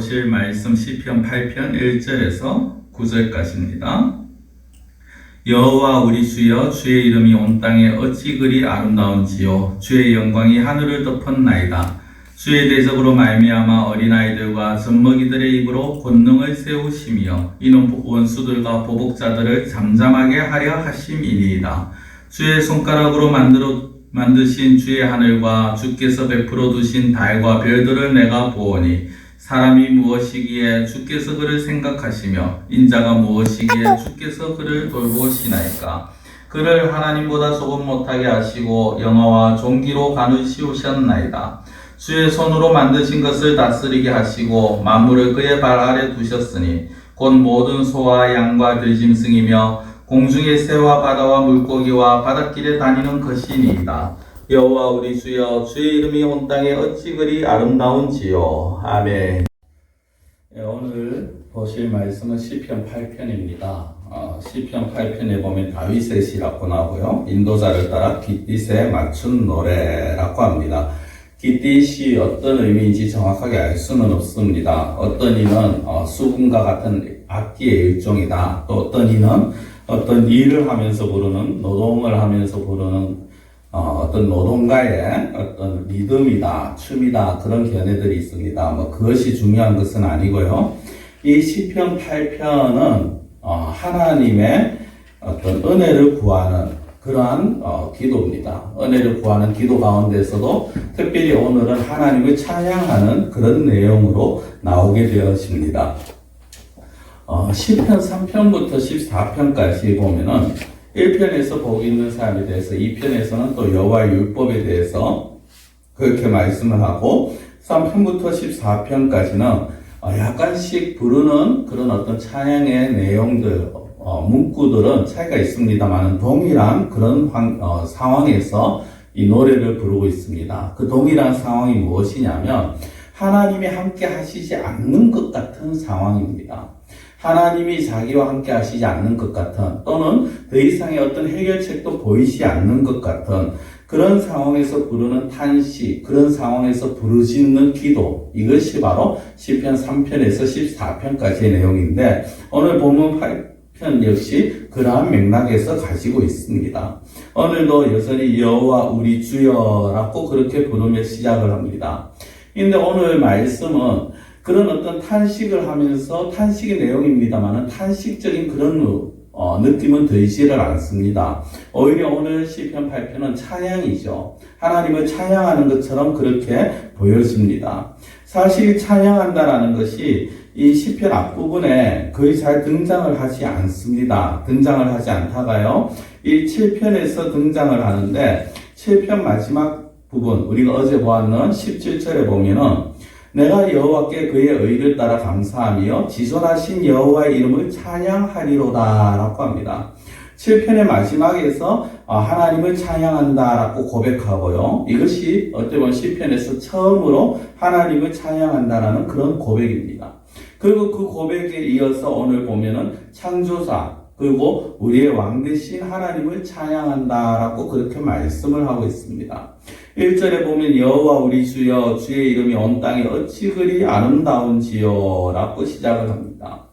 보실 말씀 시편 8편 1절에서 9절까지입니다. 여호와 우리 주여, 주의 이름이 온 땅에 어찌 그리 아름다운지요. 주의 영광이 하늘을 덮었나이다. 주의 대적으로 말미암아 어린아이들과 젖먹이들의 입으로 권능을 세우시며 이는 원수들과 보복자들을 잠잠하게 하려 하심이니이다. 주의 손가락으로 만드신 주의 하늘과 주께서 베풀어 두신 달과 별들을 내가 보오니 사람이 무엇이기에 주께서 그를 생각하시며 인자가 무엇이기에 주께서 그를 돌보시나이까. 그를 하나님보다 조금 못하게 하시고 영화와 종기로 가누시우셨나이다. 주의 손으로 만드신 것을 다스리게 하시고 만물을 그의 발 아래 두셨으니 곧 모든 소와 양과 들짐승이며 공중의 새와 바다와 물고기와 바닷길에 다니는 것이니이다. 여호와 우리 주여, 주의 이름이 온 땅에 어찌 그리 아름다운지요. 아멘. 오늘 보실 말씀은 시편 8편입니다. 시편 8편에 보면 다윗의 시라고 나오고요. 인도자를 따라 깃딧에 맞춘 노래라고 합니다. 깃딧이 어떤 의미인지 정확하게 알 수는 없습니다. 어떤 이는 수금과 같은 악기의 일종이다. 또 어떤 이는 어떤 일을 하면서 부르는, 노동을 하면서 부르는 어떤 노동가의 어떤 리듬이다, 춤이다, 그런 견해들이 있습니다. 그것이 중요한 것은 아니고요. 이 시편 8편은 하나님의 어떤 은혜를 구하는 그러한 기도입니다. 은혜를 구하는 기도 가운데서도 특별히 오늘은 하나님을 찬양하는 그런 내용으로 나오게 되었습니다. 시편 3편부터 14편까지 보면은 1편에서 복 있는 삶에 대해서, 2편에서는 또 여호와의 율법에 대해서 그렇게 말씀을 하고 3편부터 14편까지는 약간씩 부르는 그런 어떤 찬양의 내용들, 문구들은 차이가 있습니다만 동일한 그런 상황에서 이 노래를 부르고 있습니다. 그 동일한 상황이 무엇이냐면 하나님이 함께 하시지 않는 것 같은 상황입니다. 하나님이 자기와 함께 하시지 않는 것 같은, 또는 더 이상의 어떤 해결책도 보이지 않는 것 같은 그런 상황에서 부르는 탄식, 그런 상황에서 부르짖는 기도, 이것이 바로 시편 3편에서 14편까지의 내용인데 오늘 본문 8편 역시 그러한 맥락에서 가지고 있습니다. 오늘도 여전히 여호와 우리 주여라고 그렇게 부르며 시작을 합니다. 근데 오늘 말씀은 그런 어떤 탄식을 하면서 탄식의 내용입니다만 탄식적인 그런 느낌은 들지를 않습니다. 오히려 오늘 시편 8편은 찬양이죠. 하나님을 찬양하는 것처럼 그렇게 보여집니다. 사실 찬양한다라는 것이 이 시편 앞부분에 거의 잘 등장을 하지 않습니다. 등장을 하지 않다가요, 이 7편에서 등장을 하는데 7편 마지막 부분, 우리가 어제 보았는 17절에 보면은 내가 여호와께 그의 의를 따라 감사하며 지존하신 여호와의 이름을 찬양하리로다 라고 합니다. 7편의 마지막에서 하나님을 찬양한다 라고 고백하고요. 이것이 어떻게 보면 시편에서 처음으로 하나님을 찬양한다라는 그런 고백입니다. 그리고 그 고백에 이어서 오늘 보면은 창조자, 그리고 우리의 왕 되신 하나님을 찬양한다 라고 그렇게 말씀을 하고 있습니다. 1절에 보면 여호와 우리 주여, 주의 이름이 온 땅에 어찌 그리 아름다운지요 라고 시작을 합니다.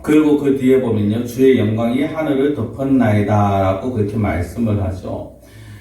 그리고 그 뒤에 보면요, 주의 영광이 하늘을 덮었나이다 라고 그렇게 말씀을 하죠.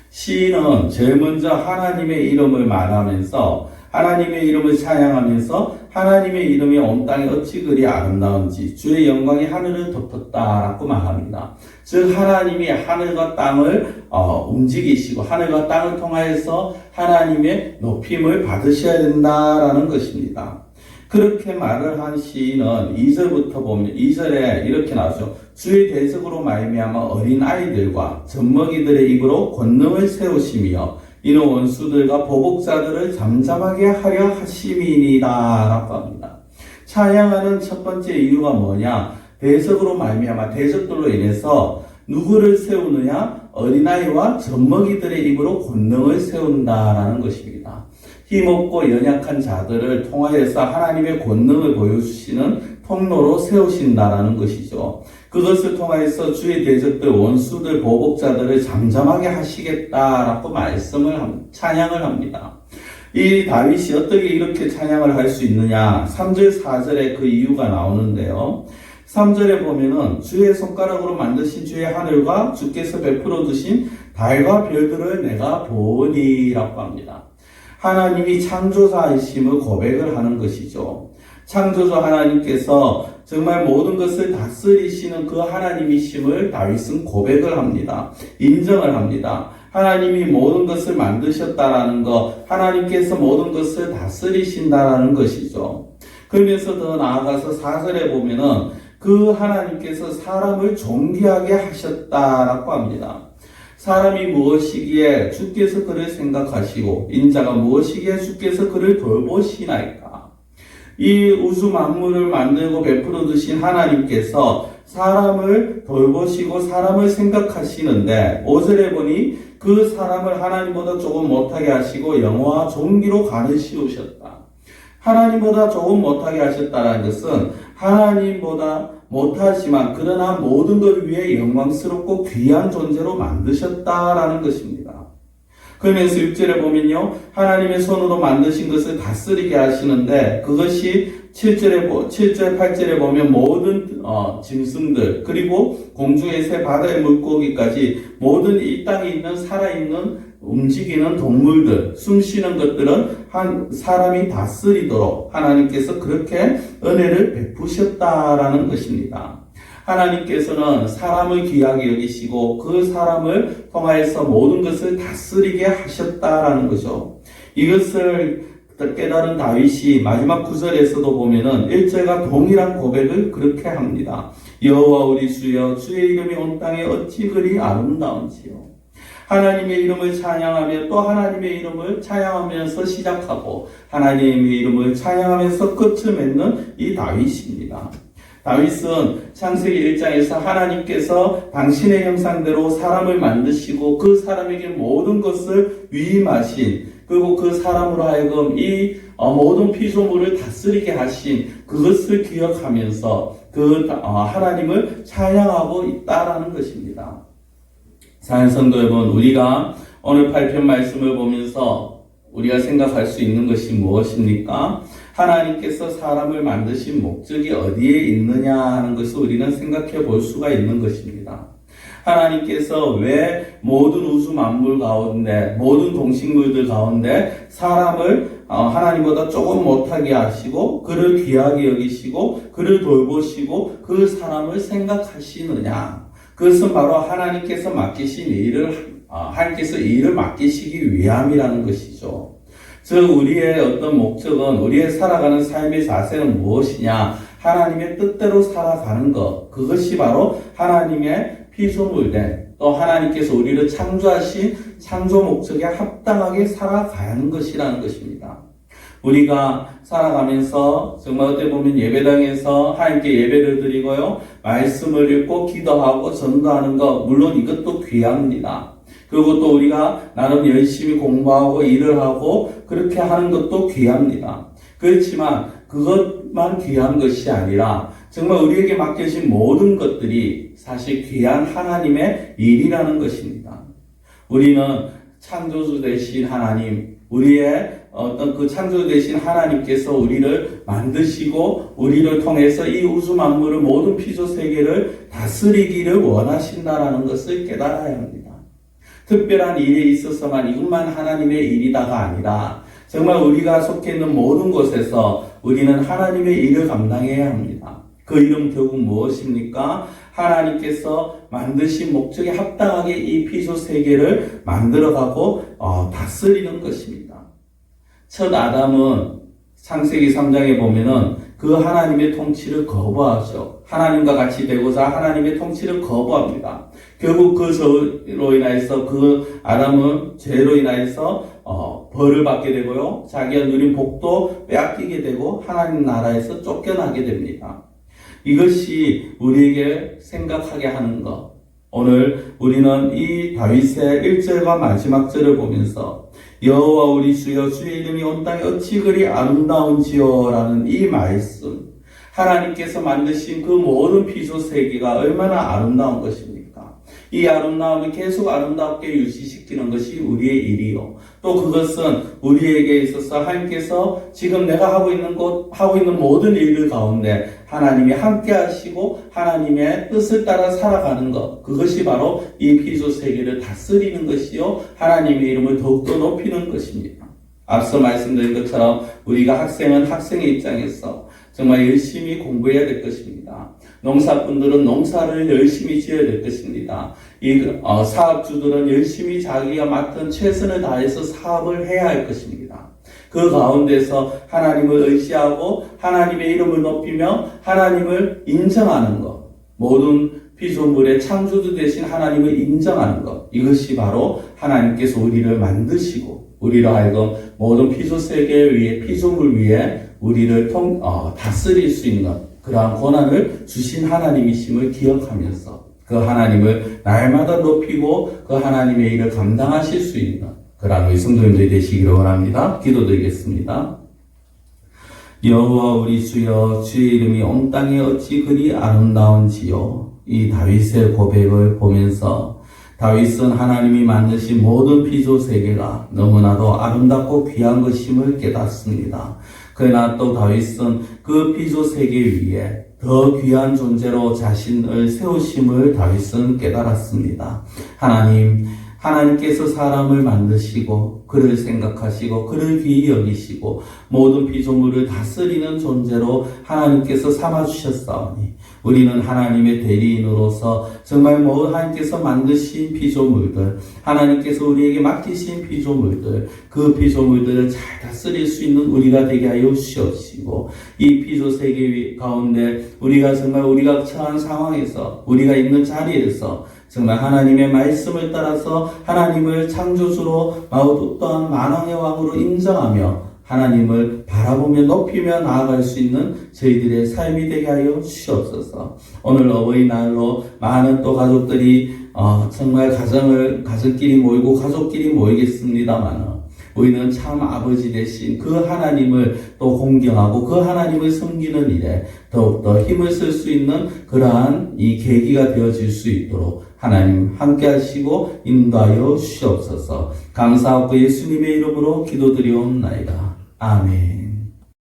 시인은 제일 먼저 하나님의 이름을 말하면서 하나님의 이름을 찬양하면서 하나님의 이름이 온 땅에 어찌 그리 아름다운지, 주의 영광이 하늘을 덮었다라고 말합니다. 즉 하나님이 하늘과 땅을 움직이시고 하늘과 땅을 통하여서 하나님의 높임을 받으셔야 된다라는 것입니다. 그렇게 말을 한 시인은 2절부터 보면 2절에 이렇게 나오죠. 주의 대적으로 말미암아 어린 아이들과 젖먹이들의 입으로 권능을 세우시며 이는 원수들과 보복자들을 잠잠하게 하려 하심이니이다 라고 합니다. 찬양하는 첫 번째 이유가 뭐냐? 대적으로 말미암아, 대적들로 인해서 누구를 세우느냐? 어린아이와 젖먹이들의 입으로 권능을 세운다라는 것입니다. 힘없고 연약한 자들을 통하여서 하나님의 권능을 보여주시는 통로로 세우신다라는 것이죠. 그것을 통하여서 주의 대적들, 원수들, 보복자들을 잠잠하게 하시겠다라고 찬양을 합니다. 이 다윗이 어떻게 이렇게 찬양을 할 수 있느냐? 3절, 4절에 그 이유가 나오는데요. 3절에 보면은 주의 손가락으로 만드신 주의 하늘과 주께서 베풀어 두신 달과 별들을 내가 보니라고 합니다. 하나님이 창조자이심을 고백을 하는 것이죠. 창조자 하나님께서 정말 모든 것을 다스리시는 그 하나님이심을 다윗은 고백을 합니다. 인정을 합니다. 하나님이 모든 것을 만드셨다라는 것, 하나님께서 모든 것을 다스리신다라는 것이죠. 그러면서 더 나아가서 4절에 보면은 그 하나님께서 사람을 존귀하게 하셨다라고 합니다. 사람이 무엇이기에 주께서 그를 생각하시고 인자가 무엇이기에 주께서 그를 돌보시나이까. 이 우주 만물을 만들고 베풀어 두신 하나님께서 사람을 돌보시고 사람을 생각하시는데 5절에 보니 그 사람을 하나님보다 조금 못하게 하시고 영화와 존귀로 가르치우셨다. 하나님보다 조금 못하게 하셨다는 것은 하나님보다 못하지만 그러나 모든 걸 위해 영광스럽고 귀한 존재로 만드셨다라는 것입니다. 그러면서 6절에 보면요, 하나님의 손으로 만드신 것을 다스리게 하시는데 그것이 7절, 8절에 보면 모든 짐승들 그리고 공중의 새 바다의 물고기까지 모든 이 땅에 있는 살아있는 움직이는 동물들, 숨쉬는 것들은 한 사람이 다스리도록 하나님께서 그렇게 은혜를 베푸셨다라는 것입니다. 하나님께서는 사람을 귀하게 여기시고 그 사람을 통하여서 모든 것을 다스리게 하셨다라는 거죠. 이것을 깨달은 다윗이 마지막 구절에서도 보면은 1절과 동일한 고백을 그렇게 합니다. 여호와 우리 주여 주의 이름이 온 땅에 어찌 그리 아름다운지요. 하나님의 이름을 찬양하며 또 하나님의 이름을 찬양하면서 시작하고 하나님의 이름을 찬양하면서 끝을 맺는 이 다윗입니다. 다윗은 창세기 1장에서 하나님께서 당신의 형상대로 사람을 만드시고 그 사람에게 모든 것을 위임하신 그리고 그 사람으로 하여금 이 모든 피조물을 다스리게 하신 그것을 기억하면서 그 하나님을 찬양하고 있다라는 것입니다. 사랑하는 성도 여러분, 우리가 오늘 8편 말씀을 보면서 우리가 생각할 수 있는 것이 무엇입니까? 하나님께서 사람을 만드신 목적이 어디에 있느냐 하는 것을 우리는 생각해 볼 수가 있는 것입니다. 하나님께서 왜 모든 우주 만물 가운데 모든 동식물들 가운데 사람을 하나님보다 조금 못하게 하시고 그를 귀하게 여기시고 그를 돌보시고 그 사람을 생각하시느냐? 그것은 바로 하나님께서 맡기신 일을 하나님께서 일을 맡기시기 위함이라는 것이죠. 즉 우리의 어떤 목적은 우리의 살아가는 삶의 자세는 무엇이냐? 하나님의 뜻대로 살아가는 것. 그것이 바로 하나님의 피조물된 또 하나님께서 우리를 창조하신 창조 목적에 합당하게 살아가는 것이라는 것입니다. 우리가 살아가면서 정말 어떻게 보면 예배당에서 하나님께 예배를 드리고요, 말씀을 읽고 기도하고 전도하는 것 물론 이것도 귀합니다. 그리고 또 우리가 나름 열심히 공부하고 일을 하고 그렇게 하는 것도 귀합니다. 그렇지만 그것만 귀한 것이 아니라 정말 우리에게 맡겨진 모든 것들이 사실 귀한 하나님의 일이라는 것입니다. 우리는 창조주 되신 하나님, 우리의 어떤 그 창조 되신 하나님께서 우리를 만드시고 우리를 통해서 이 우주 만물을 모든 피조 세계를 다스리기를 원하신다라는 것을 깨달아야 합니다. 특별한 일에 있어서만 이것만 하나님의 일이다가 아니라 정말 우리가 속해 있는 모든 곳에서 우리는 하나님의 일을 감당해야 합니다. 그 일은 결국 무엇입니까? 하나님께서 만드신 목적에 합당하게 이 피조 세계를 만들어가고 다스리는 것입니다. 첫 아담은 창세기 3장에 보면은 그 하나님의 통치를 거부하죠. 하나님과 같이 되고자 하나님의 통치를 거부합니다. 결국 그 죄로 인하여서 그 아담은 죄로 인하여서 벌을 받게 되고요. 자기가 누린 복도 빼앗기게 되고 하나님 나라에서 쫓겨나게 됩니다. 이것이 우리에게 생각하게 하는 것. 오늘 우리는 이 다윗의 1절과 마지막 절을 보면서 여호와 우리 주여 주의 이름이 온 땅에 어찌 그리 아름다운지요 라는 이 말씀, 하나님께서 만드신 그 모든 피조 세계가 얼마나 아름다운 것입니까? 이 아름다움을 계속 아름답게 유지시키는 것이 우리의 일이요. 또 그것은 우리에게 있어서 하나님께서 지금 내가 하고 있는 모든 일들 가운데 하나님이 함께 하시고 하나님의 뜻을 따라 살아가는 것. 그것이 바로 이 피조 세계를 다스리는 것이요. 하나님의 이름을 더욱더 높이는 것입니다. 앞서 말씀드린 것처럼 우리가 학생은 학생의 입장에서 정말 열심히 공부해야 될 것입니다. 농사꾼들은 농사를 열심히 지어야 될 것입니다. 사업주들은 열심히 자기가 맡은 최선을 다해서 사업을 해야 할 것입니다. 그 가운데서 하나님을 의지하고 하나님의 이름을 높이며 하나님을 인정하는 것, 모든 피조물의 창조주 되신 하나님을 인정하는 것, 이것이 바로 하나님께서 우리를 만드시고 우리로 하여금 모든 피조세계 위에 피조물 위에 우리를 다스릴 수 있는 그러한 권한을 주신 하나님이심을 기억하면서 그 하나님을 날마다 높이고 그 하나님의 일을 감당하실 수 있는 그러한 우리 성도님들이 되시기를 원합니다. 기도드리겠습니다. 여호와 우리 주여, 주의 이름이 온 땅에 어찌 그리 아름다운지요. 이 다윗의 고백을 보면서 다윗은 하나님이 만드신 모든 피조 세계가 너무나도 아름답고 귀한 것임을 깨닫습니다. 그러나 또 다윗은 그 피조 세계 위에 더 귀한 존재로 자신을 세우심을 다윗은 깨달았습니다. 하나님께서 사람을 만드시고 그를 생각하시고 그를 귀히 여기시고 모든 피조물을 다스리는 존재로 하나님께서 삼아주셨사오니 우리는 하나님의 대리인으로서 정말 하나님께서 만드신 피조물들, 하나님께서 우리에게 맡기신 피조물들, 그 피조물들을 잘 다스릴 수 있는 우리가 되게 하여 주시옵시고 이 피조세계 가운데 우리가 처한 상황에서 우리가 있는 자리에서 정말 하나님의 말씀을 따라서 하나님을 창조주로 또한 만왕의 왕으로 인정하며 하나님을 바라보며 높이며 나아갈 수 있는 저희들의 삶이 되게 하여 주시옵소서. 오늘 어버이날로 많은 또 가족들이 정말 가족끼리 모이고 가족끼리 모이겠습니다만 우리는 참 아버지 되신 그 하나님을 또 공경하고 그 하나님을 섬기는 일에 더욱더 힘을 쓸 수 있는 그러한 이 계기가 되어질 수 있도록 하나님 함께 하시고 인도하여 주시옵소서. 감사하고 예수님의 이름으로 기도드리옵나이다. 아멘.